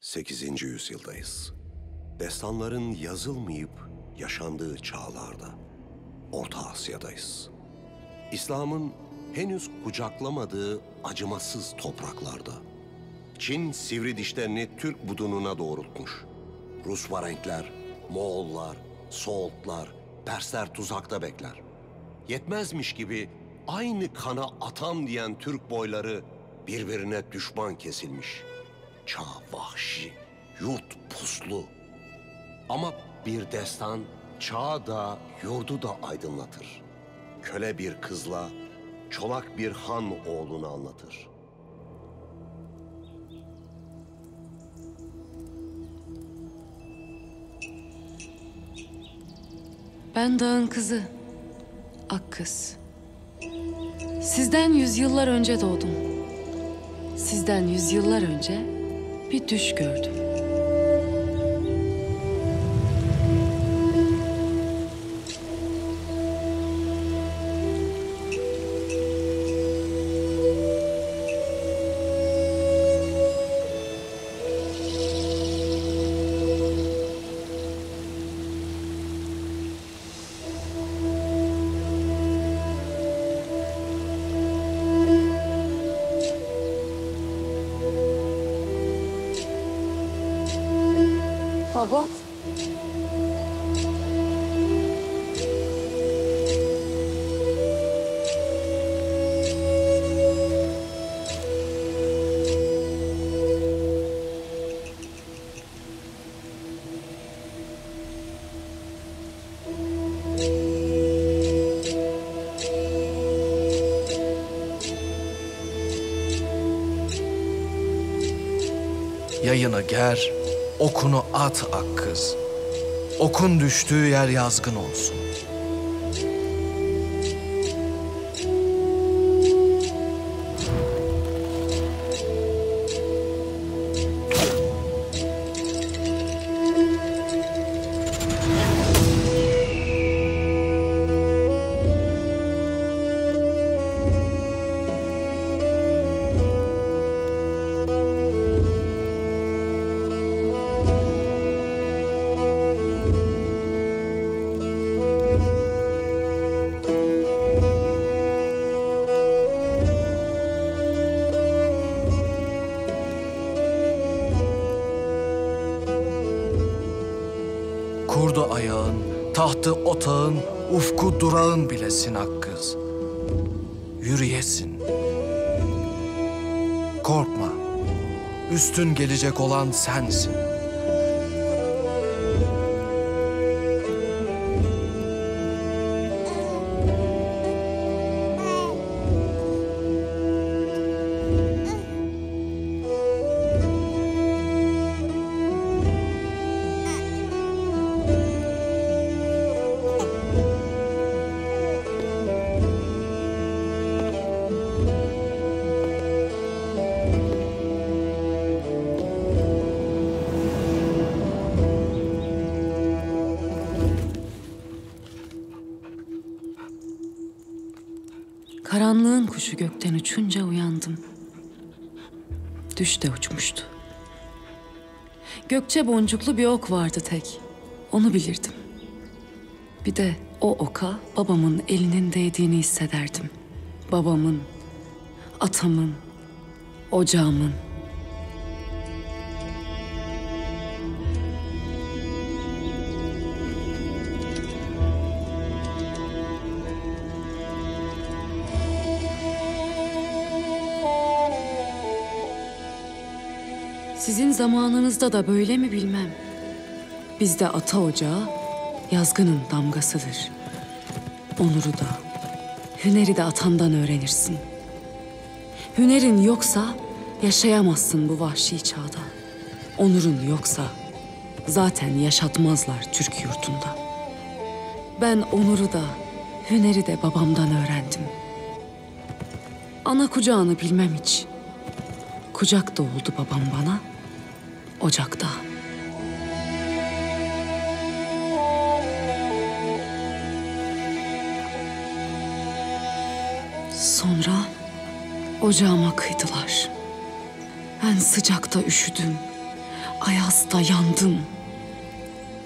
8. yüzyıldayız. Destanların yazılmayıp yaşandığı çağlarda Orta Asya'dayız. İslam'ın henüz kucaklamadığı acımasız topraklarda. Çin sivri dişlerini Türk budununa doğrultmuş. Rus varenkler, Moğollar, Soğutlar, Persler tuzakta bekler. Yetmezmiş gibi aynı kana atam diyen Türk boyları birbirine düşman kesilmiş. Çağ vahşi, yurt puslu. Ama bir destan çağı da yurdu da aydınlatır. Köle bir kızla çolak bir han oğlunu anlatır. Ben dağın kızı, Akkız. Sizden yüzyıllar önce doğdum. Sizden yüzyıllar önce bir düş gördüm. Baba. Yayını ger, okunu at Akkız. Okun düştüğü yer yazgın olsun. Kurdu ayağın, tahtı otağın, ufku durağın bilesin Akkız. Yürüyesin. Korkma, üstün gelecek olan sensin. Karanlığın kuşu gökten uçunca uyandım. Düş de uçmuştu. Gökçe boncuklu bir ok vardı tek. Onu bilirdim. Bir de o oka babamın elinin değdiğini hissederdim. Babamın, atamın, ocağımın. Sizin zamanınızda da böyle mi bilmem. Bizde ata ocağı yazgının damgasıdır. Onuru da, hüneri de atandan öğrenirsin. Hünerin yoksa yaşayamazsın bu vahşi çağda. Onurun yoksa zaten yaşatmazlar Türk yurtunda. Ben onuru da, hüneri de babamdan öğrendim. Ana kucağını bilmem hiç. Kucak da oldu babam bana, ocakta. Sonra ocağıma kıydılar. Ben sıcakta üşüdüm. Ayaz'da yandım.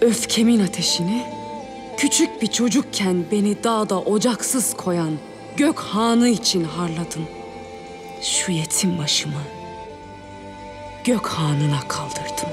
Öfkemin ateşini, küçük bir çocukken beni dağda ocaksız koyan Gök Hanı için harladım. Şu yetim başımı Gök Hanı'na kaldırdım.